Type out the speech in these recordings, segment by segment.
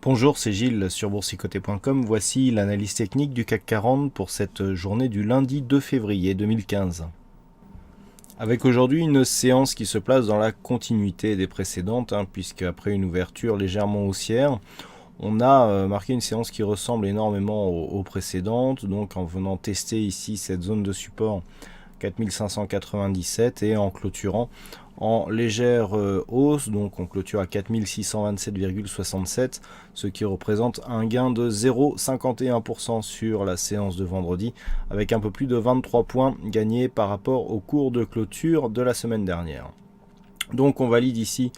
Bonjour, c'est Gilles sur boursicoté.com. Voici l'analyse technique du CAC 40 pour cette journée du lundi 2 février 2015. Avec aujourd'hui une séance qui se place dans la continuité des précédentes, puisque après une ouverture légèrement haussière, on a marqué une séance qui ressemble énormément aux précédentes, donc en venant tester ici cette zone de support 4597 et en clôturant en légère hausse, donc on clôture à 4627,67, ce qui représente un gain de 0,51% sur la séance de vendredi, avec un peu plus de 23 points gagnés par rapport au cours de clôture de la semaine dernière. Donc on valide ici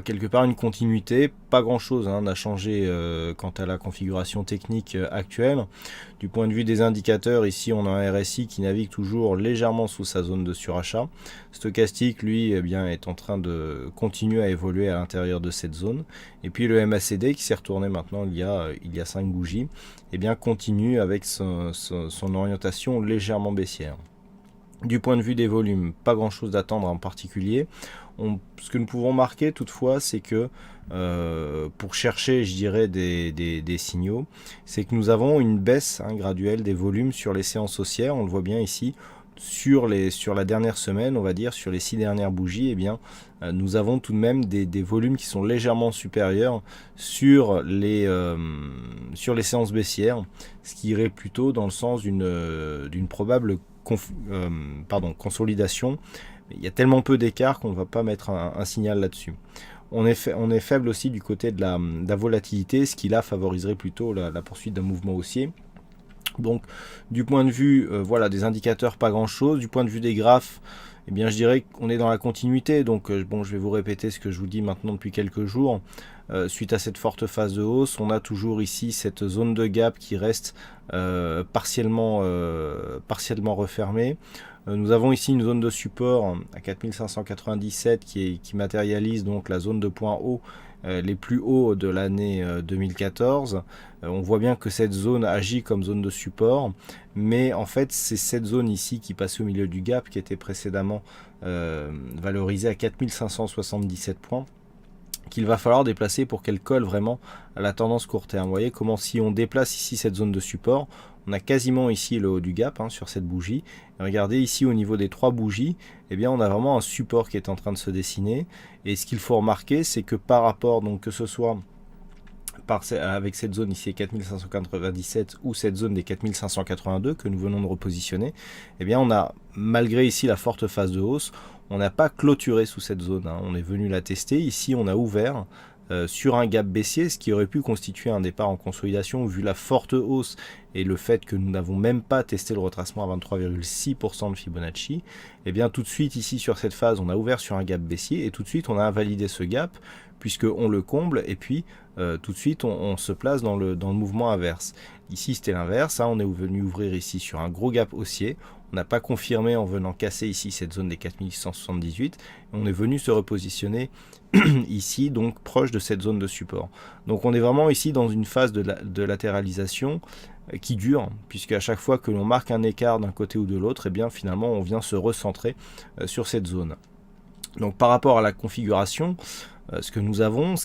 quelque part une continuité, pas grand chose n'a changé quant à la configuration technique actuelle. Du point de vue des indicateurs, ici on a un RSI qui navigue toujours légèrement sous sa zone de surachat. Stochastique lui est en train de continuer à évoluer à l'intérieur de cette zone. Et puis le MACD qui s'est retourné maintenant il y a 5 bougies, continue avec son orientation légèrement baissière. Du point de vue des volumes, pas grand chose d'attendre en particulier. Ce que nous pouvons marquer toutefois, c'est que pour chercher, je dirais, des signaux, c'est que nous avons une baisse graduelle des volumes sur les séances haussières. On le voit bien ici, sur la dernière semaine, on va dire, sur les 6 dernières bougies, nous avons tout de même des volumes qui sont légèrement supérieurs sur les séances baissières, ce qui irait plutôt dans le sens d'une probable consolidation. Il y a tellement peu d'écart qu'on ne va pas mettre un signal là-dessus. On est faible aussi du côté de la volatilité, ce qui là favoriserait plutôt la poursuite d'un mouvement haussier. Donc du point de vue des indicateurs, pas grand chose. Du point de vue des graphes, je dirais qu'on est dans la continuité. Donc je vais vous répéter ce que je vous dis maintenant depuis quelques jours. Suite à cette forte phase de hausse, on a toujours ici cette zone de gap qui reste partiellement refermée. Nous avons ici une zone de support à 4597 qui matérialise donc la zone de points hauts les plus hauts de l'année 2014. On voit bien que cette zone agit comme zone de support, mais en fait c'est cette zone ici qui passait au milieu du gap qui était précédemment valorisée à 4577 points, qu'il va falloir déplacer pour qu'elle colle vraiment à la tendance court terme. Vous voyez comment si on déplace ici cette zone de support, on a quasiment ici le haut du gap sur cette bougie. Et regardez ici au niveau des 3 bougies, on a vraiment un support qui est en train de se dessiner. Et ce qu'il faut remarquer, c'est que par rapport, donc que ce soit avec cette zone ici 4597 ou cette zone des 4582 que nous venons de repositionner, on a, malgré ici la forte phase de hausse, on n'a pas clôturé sous cette zone. On est venu la tester. Ici, on a ouvert sur un gap baissier, ce qui aurait pu constituer un départ en consolidation vu la forte hausse et le fait que nous n'avons même pas testé le retracement à 23,6% de Fibonacci. Tout de suite ici sur cette phase, on a ouvert sur un gap baissier et tout de suite on a invalidé ce gap puisqu'on le comble et puis tout de suite on se place dans le mouvement inverse. Ici c'était l'inverse, on est venu ouvrir ici sur un gros gap haussier. On n'a pas confirmé en venant casser ici cette zone des 4178. On est venu se repositionner ici, donc proche de cette zone de support. Donc on est vraiment ici dans une phase de latéralisation qui dure, puisque à chaque fois que l'on marque un écart d'un côté ou de l'autre, finalement on vient se recentrer sur cette zone. Donc par rapport à la configuration, ce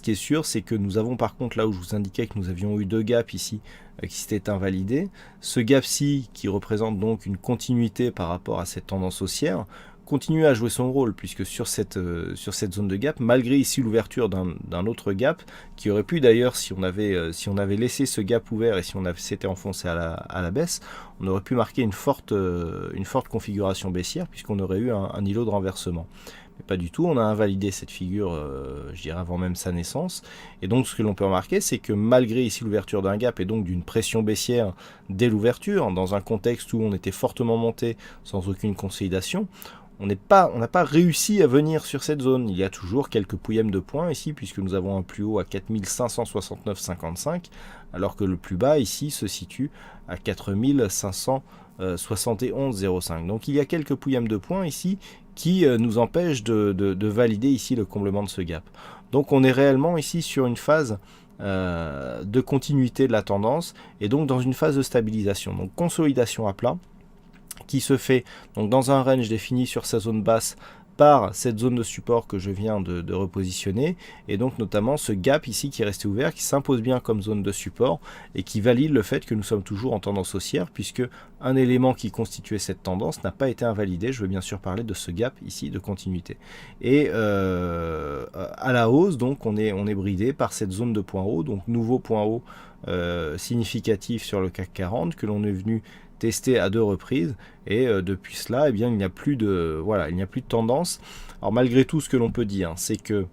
qui est sûr, c'est que nous avons par contre, là où je vous indiquais que nous avions eu 2 gaps ici qui s'étaient invalidés, ce gap-ci qui représente donc une continuité par rapport à cette tendance haussière, continue à jouer son rôle, puisque sur cette zone de gap, malgré ici l'ouverture d'un autre gap, qui aurait pu d'ailleurs, si on avait laissé ce gap ouvert et si on s'était enfoncé à la baisse, on aurait pu marquer une forte configuration baissière, puisqu'on aurait eu un îlot de renversement. Mais pas du tout, on a invalidé cette figure, je dirais avant même sa naissance. Et donc ce que l'on peut remarquer, c'est que malgré ici l'ouverture d'un gap et donc d'une pression baissière dès l'ouverture, dans un contexte où on était fortement monté sans aucune consolidation, on n'a pas réussi à venir sur cette zone. Il y a toujours quelques pouillèmes de points ici, puisque nous avons un plus haut à 4569,55, alors que le plus bas ici se situe à 4571,05. Donc il y a quelques pouillèmes de points ici qui nous empêchent de valider ici le comblement de ce gap. Donc on est réellement ici sur une phase de continuité de la tendance, et donc dans une phase de stabilisation. Donc consolidation à plat, qui se fait donc dans un range défini sur sa zone basse par cette zone de support que je viens de repositionner, et donc notamment ce gap ici qui est resté ouvert, qui s'impose bien comme zone de support, et qui valide le fait que nous sommes toujours en tendance haussière, puisque un élément qui constituait cette tendance n'a pas été invalidé. Je veux bien sûr parler de ce gap ici de continuité. Et à la hausse, donc on est bridé par cette zone de point haut, donc nouveau point haut significatif sur le CAC 40 que l'on est venu testé à 2 reprises, et depuis cela, eh bien, il n'y a plus de tendance. Alors malgré tout, ce que l'on peut dire, c'est que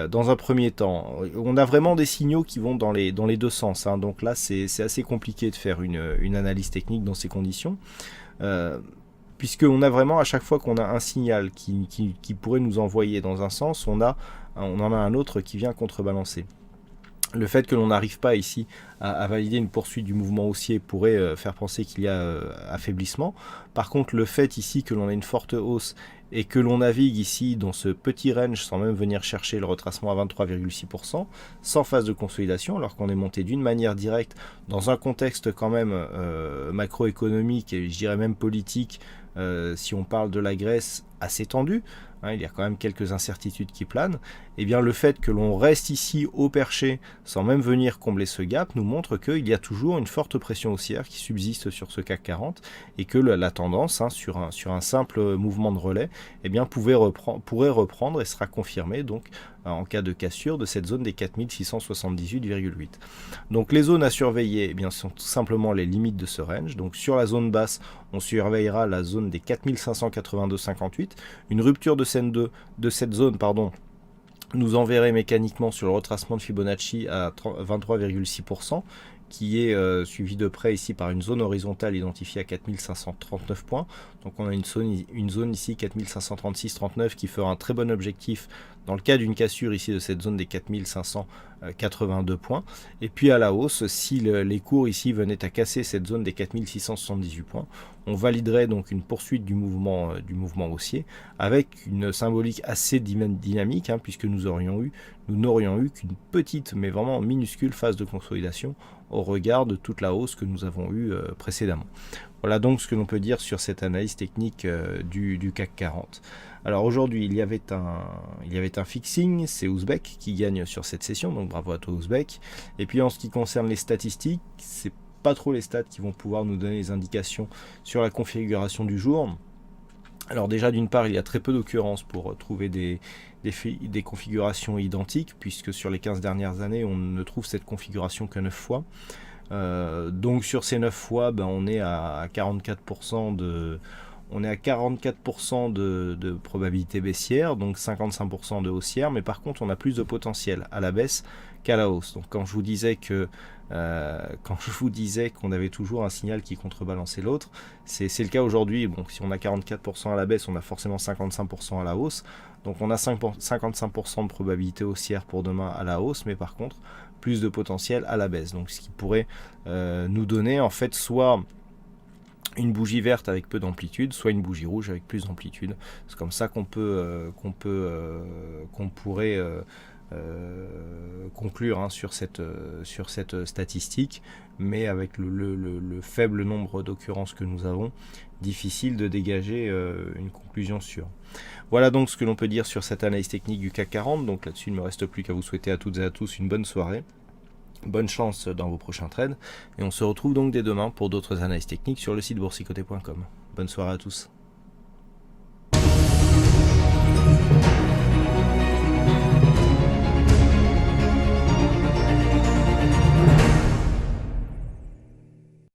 dans un premier temps, on a vraiment des signaux qui vont dans les deux sens, hein. Donc là, c'est assez compliqué de faire une analyse technique dans ces conditions, puisqu'on a vraiment, à chaque fois qu'on a un signal qui pourrait nous envoyer dans un sens, on en a un autre qui vient contrebalancer. Le fait que l'on n'arrive pas ici à valider une poursuite du mouvement haussier pourrait faire penser qu'il y a affaiblissement. Par contre, le fait ici que l'on a une forte hausse et que l'on navigue ici dans ce petit range sans même venir chercher le retracement à 23,6%, sans phase de consolidation, alors qu'on est monté d'une manière directe dans un contexte quand même macroéconomique et je dirais même politique, si on parle de la Grèce, assez tendu, hein, il y a quand même quelques incertitudes qui planent, et bien le fait que l'on reste ici au perché sans même venir combler ce gap nous montre qu'il y a toujours une forte pression haussière qui subsiste sur ce CAC 40 et que la tendance, hein, sur un simple mouvement de relais, eh bien, pourrait reprendre et sera confirmée donc en cas de cassure de cette zone des 4678,8. Donc les zones à surveiller, eh bien, sont tout simplement les limites de ce range. Donc sur la zone basse, on surveillera la zone des 4582,58. Une rupture de cette zone, nous enverrait mécaniquement sur le retracement de Fibonacci à 23,6%, qui est suivi de près ici par une zone horizontale identifiée à 4539 points. Donc on a une zone ici 4536,39 qui fera un très bon objectif dans le cas d'une cassure ici de cette zone des 4582 points. Et puis à la hausse, si les cours ici venaient à casser cette zone des 4678 points, on validerait donc une poursuite du mouvement haussier avec une symbolique assez dynamique, hein, puisque nous n'aurions eu qu'une petite mais vraiment minuscule phase de consolidation au regard de toute la hausse que nous avons eue précédemment. Voilà donc ce que l'on peut dire sur cette analyse technique du CAC 40. Alors aujourd'hui, il y avait un fixing, c'est Ouzbek qui gagne sur cette session, donc bravo à toi Ouzbek. Et puis en ce qui concerne les statistiques, c'est pas trop les stats qui vont pouvoir nous donner les indications sur la configuration du jour. Alors déjà, d'une part, il y a très peu d'occurrences pour trouver des configurations identiques, puisque sur les 15 dernières années, on ne trouve cette configuration que 9 fois. Donc sur ces 9 fois, on est à 44% de probabilité baissière, donc 55% de haussière, mais par contre on a plus de potentiel à la baisse qu'à la hausse. Donc quand je vous disais qu'on avait toujours un signal qui contrebalançait l'autre, c'est le cas aujourd'hui. Bon, si on a 44% à la baisse, on a forcément 55% à la hausse, donc on a 55% de probabilité haussière pour demain à la hausse, mais par contre plus de potentiel à la baisse, donc ce qui pourrait nous donner en fait soit une bougie verte avec peu d'amplitude, soit une bougie rouge avec plus d'amplitude. C'est comme ça qu'on pourrait conclure, hein, sur cette statistique, mais avec le faible nombre d'occurrences que nous avons, difficile de dégager une conclusion sûre. Voilà donc ce que l'on peut dire sur cette analyse technique du CAC 40. Donc là-dessus, il ne me reste plus qu'à vous souhaiter à toutes et à tous une bonne soirée. Bonne chance dans vos prochains trades, et on se retrouve donc dès demain pour d'autres analyses techniques sur le site boursicoté.com. Bonne soirée à tous.